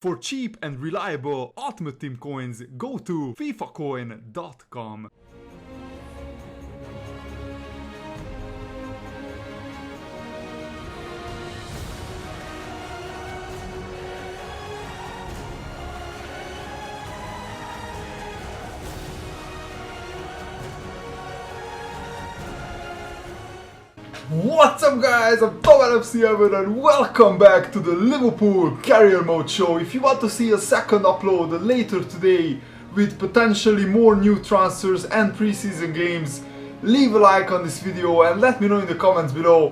For cheap and reliable Ultimate Team coins, go to fifacoin.com. What's up guys, I'm TomLFC7 and welcome back to the Liverpool Career Mode Show. If you want to see a second upload later today with potentially more new transfers and preseason games, leave a like on this video and let me know in the comments below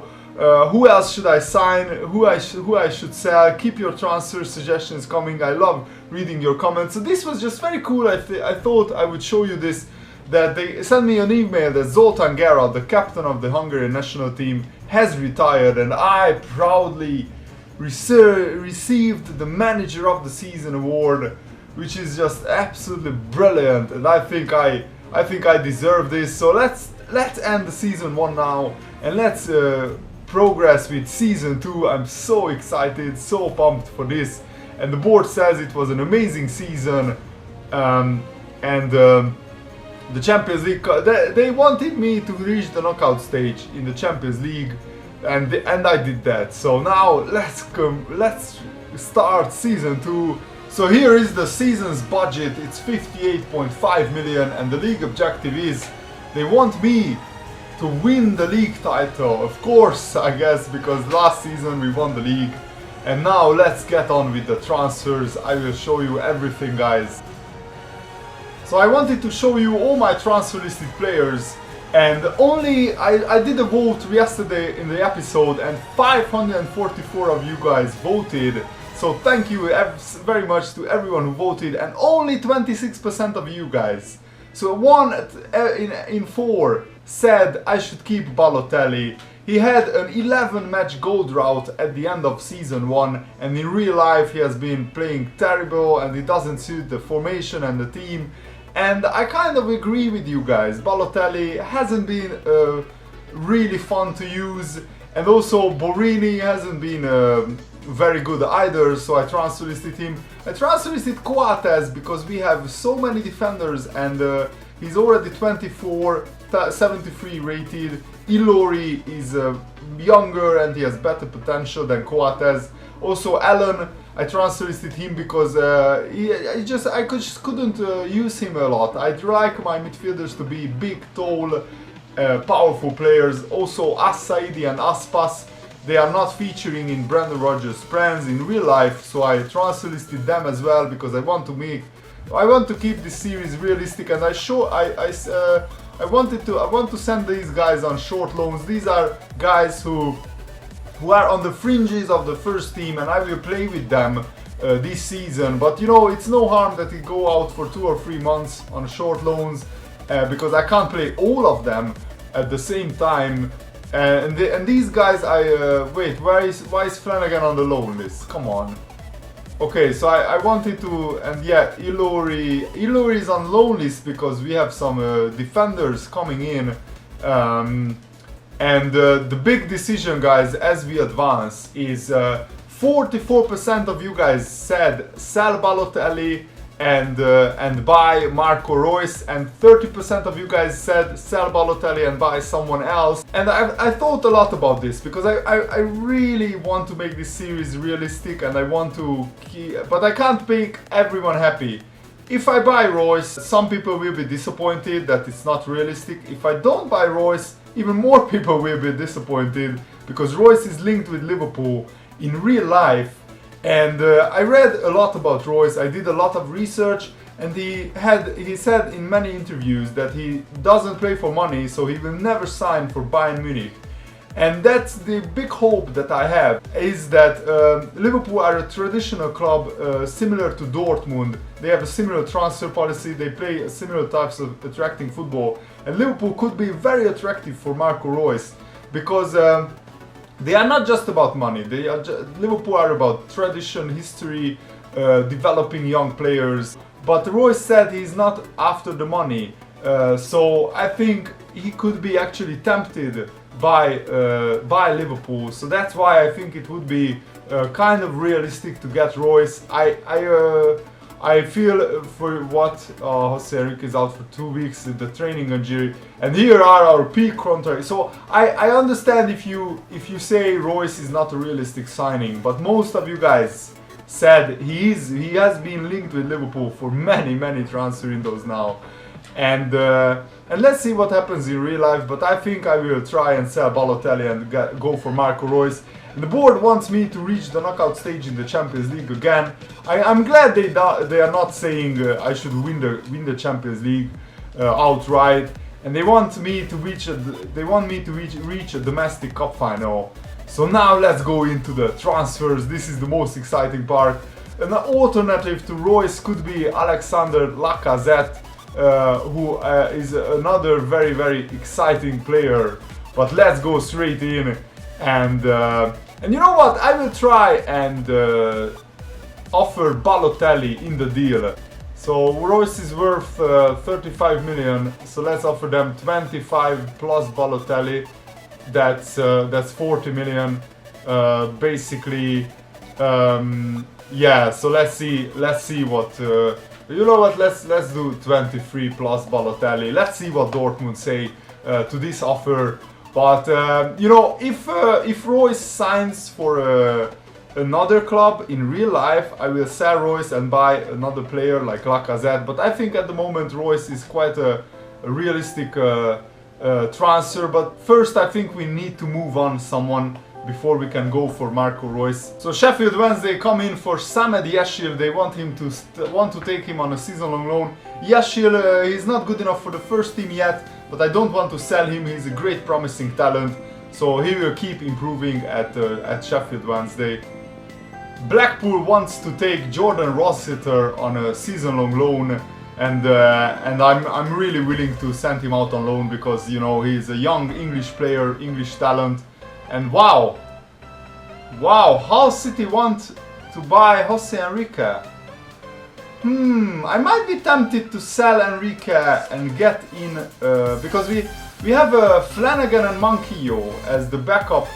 who else should I sign, who I should sell. Keep your transfer suggestions coming, I love reading your comments. So this was just very cool. I thought I would show you this. That they sent me an email that Zoltan Gerard, the captain of the Hungarian national team, has retired, and I proudly received the Manager of the Season award, which is just absolutely brilliant, and I think I deserve this. So let's end the season 1 now, and let's progress with season 2. I'm so excited, so pumped for this, and the board says it was an amazing season, the Champions League, they wanted me to reach the knockout stage in the Champions League, and I did that. So now let's start season 2. So here is the season's budget. It's 58.5 million, and the league objective is they want me to win the league title. Of course, I guess, because last season we won the league. And now let's get on with the transfers. I will show you everything, guys. So I wanted to show you all my transfer listed players, and I did a vote yesterday in the episode, and 544 of you guys voted. So thank you very much to everyone who voted, and only 26% of you guys. So 1 in 4 said I should keep Balotelli. He had an 11 match goal drought at the end of season 1, and in real life he has been playing terrible and he doesn't suit the formation and the team. And I kind of agree with you guys. Balotelli hasn't been really fun to use, and also Borini hasn't been very good either, so I transfer listed him. I transfer listed Coates because we have so many defenders, and he's already 24, 73 rated. Ilori is younger and he has better potential than Coates. Also Allen, I transfer listed him because I just couldn't use him a lot. I'd like my midfielders to be big, tall, powerful players. Also As-Saidi and Aspas, they are not featuring in Brendan Rodgers' plans in real life, so I transfer listed them as well because I want to keep this series realistic, and I want to send these guys on short loans. These are guys who are on the fringes of the first team, and I will play with them this season. But you know, it's no harm that they go out for 2 or 3 months on short loans because I can't play all of them at the same time. And these guys, wait, why is Flanagan on the loan list? Come on. Okay, so I wanted to, and yeah, Ilori is on loan list because we have some defenders coming in. And the big decision, guys, as we advance is 44% of you guys said sell Balotelli and buy Marco Reus, and 30% of you guys said sell Balotelli and buy someone else. And I thought a lot about this because I really want to make this series realistic, and I want to but I can't make everyone happy. If I buy Reus, some people will be disappointed that it's not realistic. If I don't buy Reus, even more people will be disappointed because Reus is linked with Liverpool in real life. And I read a lot about Reus, I did a lot of research, and he said in many interviews that he doesn't play for money, so he will never sign for Bayern Munich. And that's the big hope that I have, is that Liverpool are a traditional club similar to Dortmund. They have a similar transfer policy, they play similar types of attracting football. And Liverpool could be very attractive for Marco Reus because they are not just about money. Liverpool are about tradition, history, developing young players. But Reus said he's not after the money. So I think he could be actually tempted by Liverpool. So that's why I think it would be kind of realistic to get Reus. I feel for what Jose Enrique is out for 2 weeks with the training injury, and here are our peak contracts. So I understand if you say Reus is not a realistic signing, but most of you guys said he has been linked with Liverpool for many transfer windows now, and let's see what happens in real life. But I think I will try and sell Balotelli and go for Marco Reus. And the board wants me to reach the knockout stage in the Champions League again. I'm glad they are not saying I should win the Champions League outright, and they want me to reach a domestic cup final. So now let's go into the transfers. This is the most exciting part. An alternative to Reus could be Alexander Lacazette, who is another very exciting player. But let's go straight in, and you know what? I will try and offer Balotelli in the deal. So Reus is worth 35 million. So let's offer them 25 plus Balotelli. That's 40 million. Basically, yeah. So let's see what. You know what? Let's do 23 plus Balotelli. Let's see what Dortmund say to this offer. But you know, if Reus signs for another club in real life, I will sell Reus and buy another player like Lacazette. But I think at the moment Reus is quite a realistic transfer. But first, I think we need to move on someone before we can go for Marco Reus. So Sheffield Wednesday come in for Samed Yeshil. They want to take him on a season-long loan. Yeshil he's not good enough for the first team yet, but I don't want to sell him. He's a great promising talent, so he will keep improving at Sheffield Wednesday. Blackpool wants to take Jordan Rossiter on a season-long loan, and I'm really willing to send him out on loan because, you know, he's a young English player, English talent. And wow, Hull City want to buy Jose Enrique. I might be tempted to sell Enrique and get in because we have Flanagan and Manquillo as the backup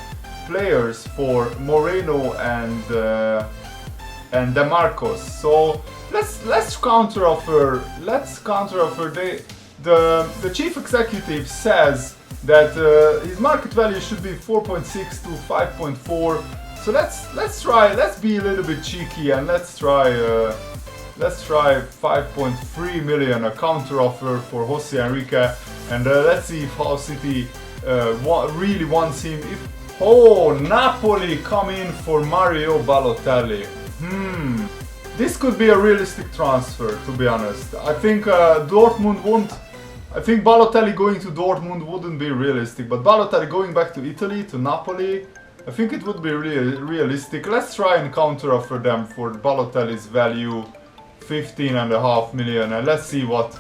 players for Moreno and DeMarcos. So let's counter offer. The chief executive says that his market value should be 4.6 to 5.4. So let's try. Let's be a little bit cheeky and let's try 5.3 million, a counter offer for Jose Enrique, and let's see if Hull City really wants him. Napoli come in for Mario Balotelli. This could be a realistic transfer, to be honest. I think Dortmund won't. I think Balotelli going to Dortmund wouldn't be realistic, but Balotelli going back to Italy, to Napoli, I think it would be really realistic. Let's try and counter offer them for Balotelli's value, 15.5 million, and let's see what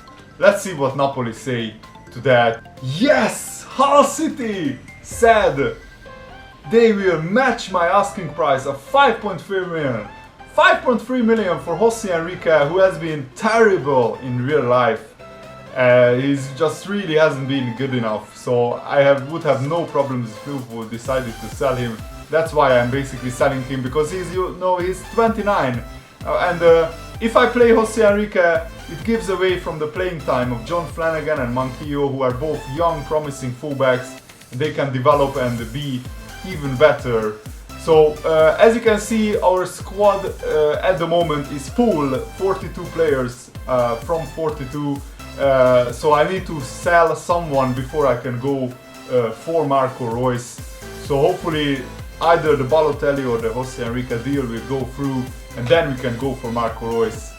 Napoli say to that. Yes, Hull City said they will match my asking price of 5.3 million. 5.3 million for Jose Enrique, who has been terrible in real life. He's just really hasn't been good enough, so I would have no problems if Liverpool decided to sell him. That's why I'm basically selling him, because he's 29, and if I play Jose Enrique, it gives away from the playing time of John Flanagan and Manquillo, who are both young, promising fullbacks. They can develop and be even better. So as you can see, our squad at the moment is full, 42 players from 42. So I need to sell someone before I can go for Marco Reus. So hopefully either the Balotelli or the Jose Enrique deal will go through, and then we can go for Marco Reus.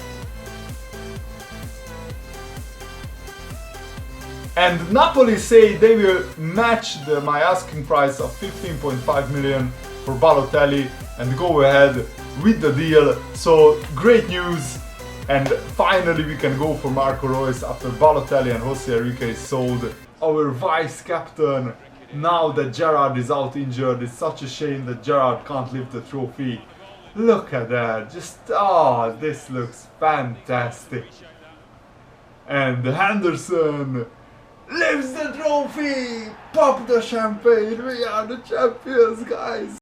And Napoli say they will match my asking price of 15.5 million for Balotelli and go ahead with the deal. So great news. And finally we can go for Marco Reus after Balotelli and Jose Enrique is sold. Our vice captain, now that Gerrard is out injured, it's such a shame that Gerrard can't lift the trophy. Look at that, this looks fantastic. And Henderson lifts the trophy! Pop the champagne, we are the champions, guys!